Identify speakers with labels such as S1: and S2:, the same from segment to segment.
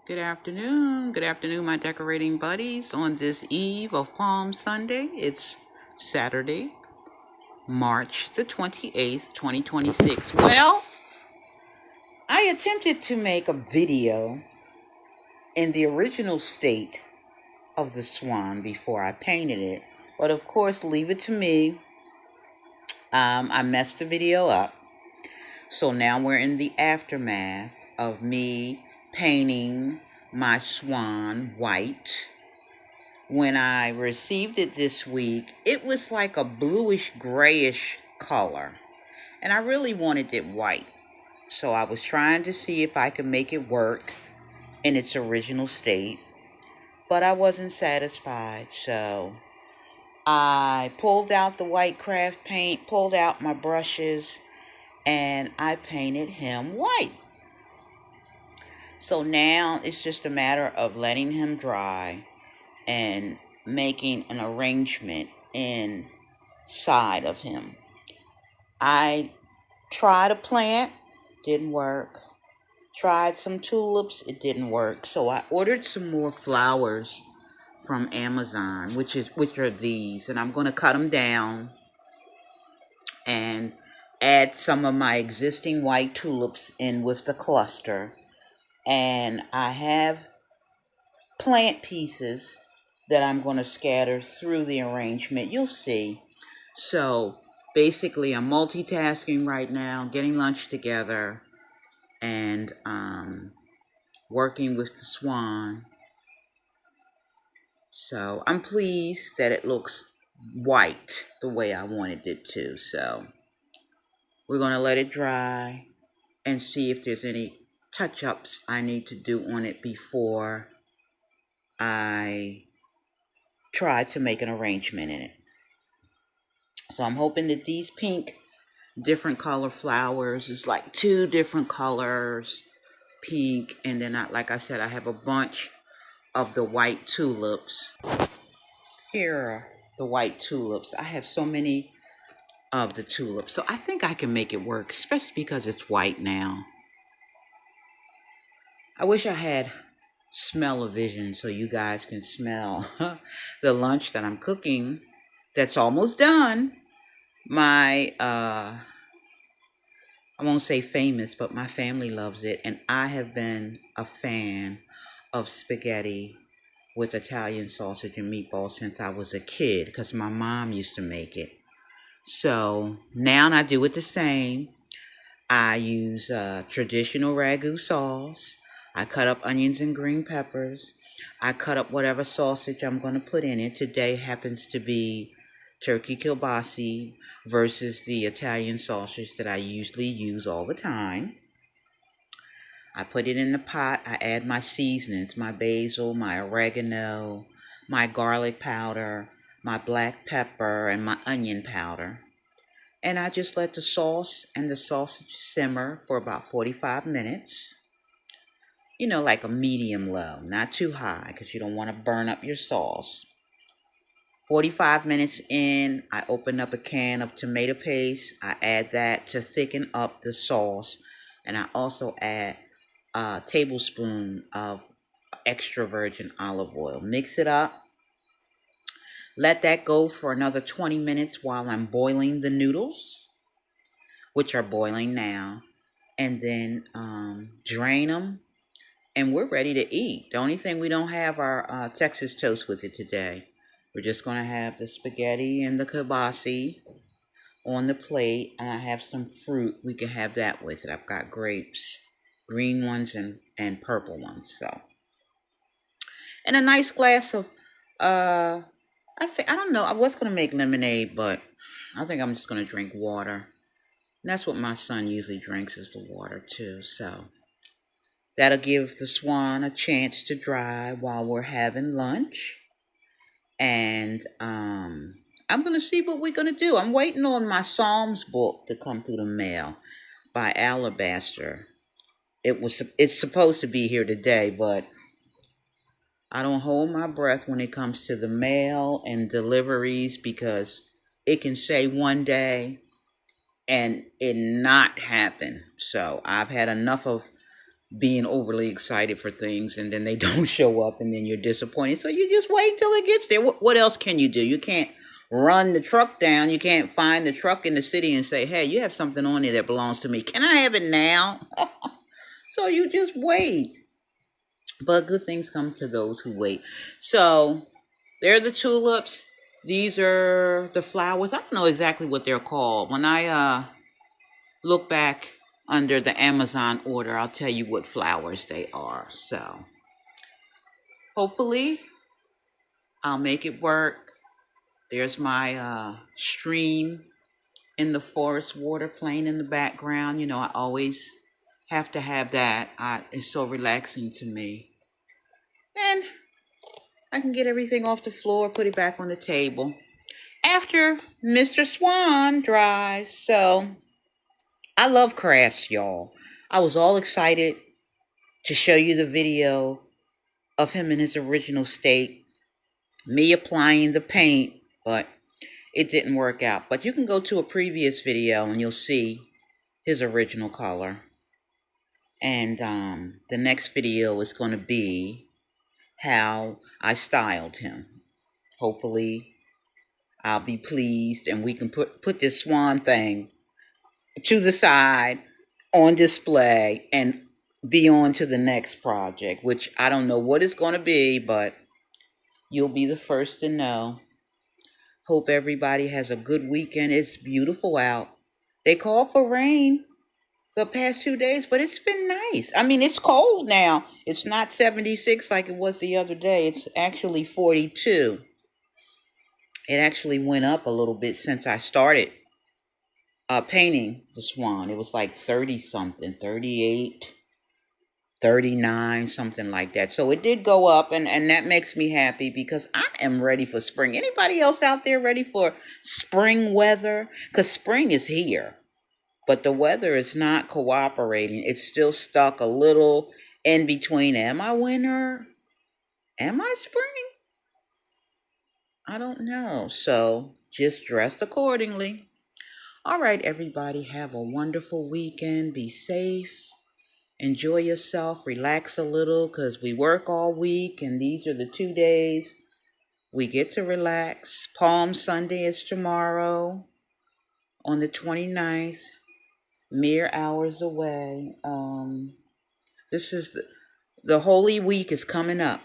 S1: Good afternoon. Good afternoon, my decorating buddies. On this eve of Palm Sunday, it's Saturday, March the 28th, 2026. Well, I attempted to make a video in the original state of the Swan before I painted it. But of course, leave it to me. I messed the video up. So now we're in the aftermath of me painting my Swan white. When I received it this week, it was like a bluish grayish color, and I really wanted it white. So I was trying to see if I could make it work in its original state, but I wasn't satisfied. So I pulled out the white craft paint, pulled out my brushes, and I painted him white. So now it's just a matter of letting him dry and making an arrangement inside of him. I tried a plant, didn't work. Tried some tulips, it didn't work. So I ordered some more flowers from Amazon, which are these, and I'm going to cut them down and add some of my existing white tulips in with the cluster. And I have plant pieces that I'm going to scatter through the arrangement. You'll see. So basically, I'm multitasking right now, getting lunch together, and working with the Swan. So I'm pleased that it looks white the way I wanted it to. So we're going to let it dry and see if there's any touch-ups I need to do on it before I try to make an arrangement in it. So I'm hoping that these pink different color flowers is like 2 different colors, pink, and then like I said, I have a bunch of the white tulips. Here are the white tulips. I have so many of the tulips, so I think I can make it work, especially because it's white now. I wish I had smell-o-vision so you guys can smell the lunch that I'm cooking that's almost done. My I won't say famous, but my family loves it, and I have been a fan of spaghetti with Italian sausage and meatballs since I was a kid, because my mom used to make it. So now I do it the same. I use traditional ragu sauce. I cut up onions and green peppers. I cut up whatever sausage I'm going to put in it. Today happens to be turkey kielbasi versus the Italian sausage that I usually use all the time. I put it in the pot. I add my seasonings, my basil, my oregano, my garlic powder, my black pepper, and my onion powder. And I just let the sauce and the sausage simmer for about 45 minutes. You know, like a medium low, not too high, because you don't want to burn up your sauce. 45 minutes in, I open up a can of tomato paste. I add that to thicken up the sauce. And I also add a tablespoon of extra virgin olive oil. Mix it up. Let that go for another 20 minutes while I'm boiling the noodles, which are boiling now. And then drain them. And we're ready to eat. The only thing we don't have are Texas toast with it today. We're just going to have the spaghetti and the kielbasi on the plate. And I have some fruit. We can have that with it. I've got grapes, green ones and purple ones. So, and a nice glass of, I don't know. I was going to make lemonade, but I think I'm just going to drink water. And that's what my son usually drinks, is the water too. So that'll give the Swan a chance to dry while we're having lunch. And I'm going to see what we're going to do. I'm waiting on my Psalms book to come through the mail by Alabaster. It's supposed to be here today, but I don't hold my breath when it comes to the mail and deliveries, because it can say one day and it not happen. So I've had enough of being overly excited for things, and then they don't show up, and then you're disappointed. So you just wait until it gets there. What else can you do? You can't run the truck down. You can't find the truck in the city and say, hey, you have something on there that belongs to me. Can I have it now? So you just wait. But good things come to those who wait. So they're the tulips. These are the flowers. I don't know exactly what they're called. When I look back under the Amazon order, I'll tell you what flowers they are. So hopefully I'll make it work. There's my stream in the forest, water playing in the background. You know, I always have to have that. It's so relaxing to me. And I can get everything off the floor, put it back on the table after Mr. Swan dries. So I love crafts, y'all. I was all excited to show you the video of him in his original state, me applying the paint, but it didn't work out. But you can go to a previous video and you'll see his original color. And the next video is going to be how I styled him. Hopefully I'll be pleased and we can put this swan thing to the side on display and be on to the next project, which I don't know what it's going to be, but you'll be the first to know. Hope everybody has a good weekend. It's beautiful out. They called for rain the past 2 days, but it's been nice. I mean, it's cold now. It's not 76 like it was the other day. It's actually 42. It actually went up a little bit since I started painting the swan. It was like 30 something, 38, 39, something like that. So it did go up, and that makes me happy because I am ready for spring. Anybody else out there ready for spring weather? Because spring is here, but the weather is not cooperating. It's still stuck a little in between. Am I winter? Am I spring? I don't know. So just dress accordingly. All right, everybody, have a wonderful weekend. Be safe. Enjoy yourself. Relax a little because we work all week, and these are the 2 days we get to relax. Palm Sunday is tomorrow on the 29th, mere hours away. This is the Holy Week is coming up.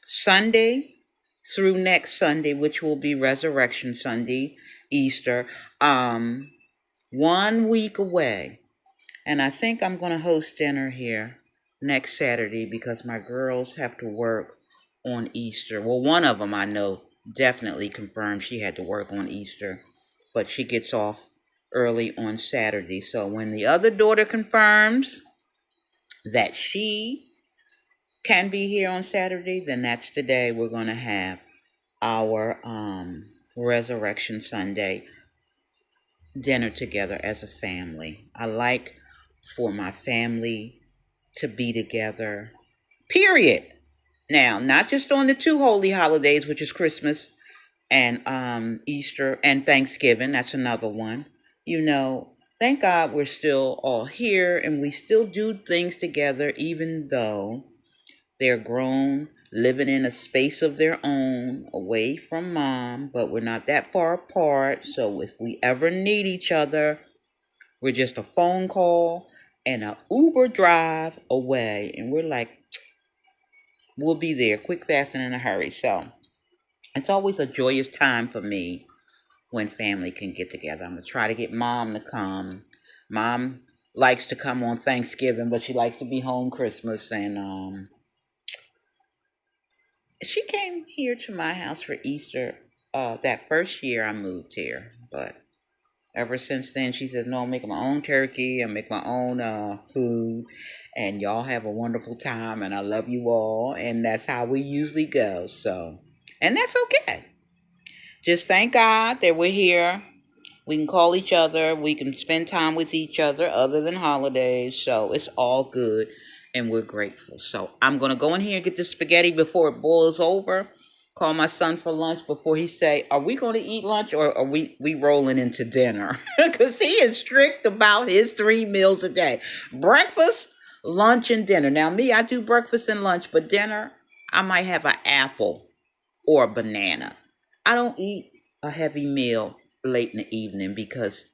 S1: Sunday through next Sunday, which will be Resurrection Sunday, Easter, 1 week away. And I think I'm going to host dinner here next Saturday because my girls have to work on Easter. Well, one of them I know definitely confirmed she had to work on Easter, but she gets off early on Saturday. So when the other daughter confirms that she can be here on Saturday, then that's the day we're going to have our Resurrection Sunday dinner together as a family. I like for my family to be together, period. Now, not just on the 2 holy holidays, which is Christmas and Easter and Thanksgiving. That's another one. You know, thank God we're still all here and we still do things together, even though they're grown, living in a space of their own, away from mom, but we're not that far apart. So if we ever need each other, we're just a phone call and an Uber drive away. And we're like, we'll be there quick, fast, and in a hurry. So it's always a joyous time for me when family can get together. I'm going to try to get mom to come. Mom likes to come on Thanksgiving, but she likes to be home Christmas. And she came here to my house for Easter that first year I moved here. But ever since then, she says, no, I'm making my own turkey. I make my own food. And y'all have a wonderful time. And I love you all. And that's how we usually go. So, and that's okay. Just thank God that we're here. We can call each other. We can spend time with each other other than holidays. So it's all good. And we're grateful. So I'm going to go in here and get the spaghetti before it boils over. Call my son for lunch before he say, are we going to eat lunch or are we rolling into dinner? Because he is strict about his 3 meals a day. Breakfast, Lunch and dinner. Now, me, I do breakfast and lunch, but dinner, I might have an apple or a banana. I don't eat a heavy meal late in the evening because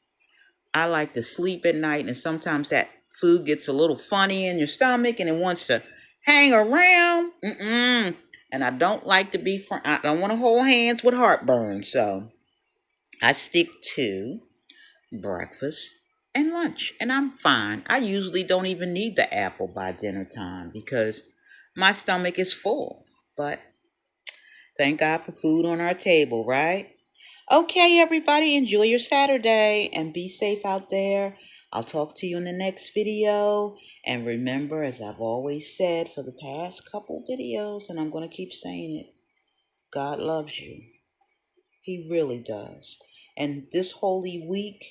S1: I like to sleep at night, and sometimes that food gets a little funny in your stomach and it wants to hang around. And I don't like to be, I don't want to hold hands with heartburn. So I stick to breakfast and lunch, and I'm fine. I usually don't even need the apple by dinner time because my stomach is full. But thank God for food on our table, right? Okay, everybody, enjoy your Saturday and be safe out there. I'll talk to you in the next video. And remember, as I've always said for the past couple videos, and I'm going to keep saying it, God loves you. He really does. And this Holy Week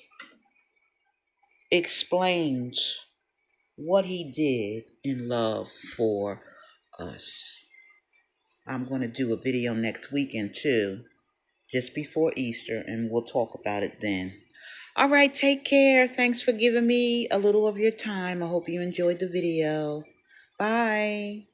S1: explains what he did in love for us. I'm going to do a video next weekend too, just before Easter, and we'll talk about it then. All right, take care. Thanks for giving me a little of your time. I hope you enjoyed the video. Bye.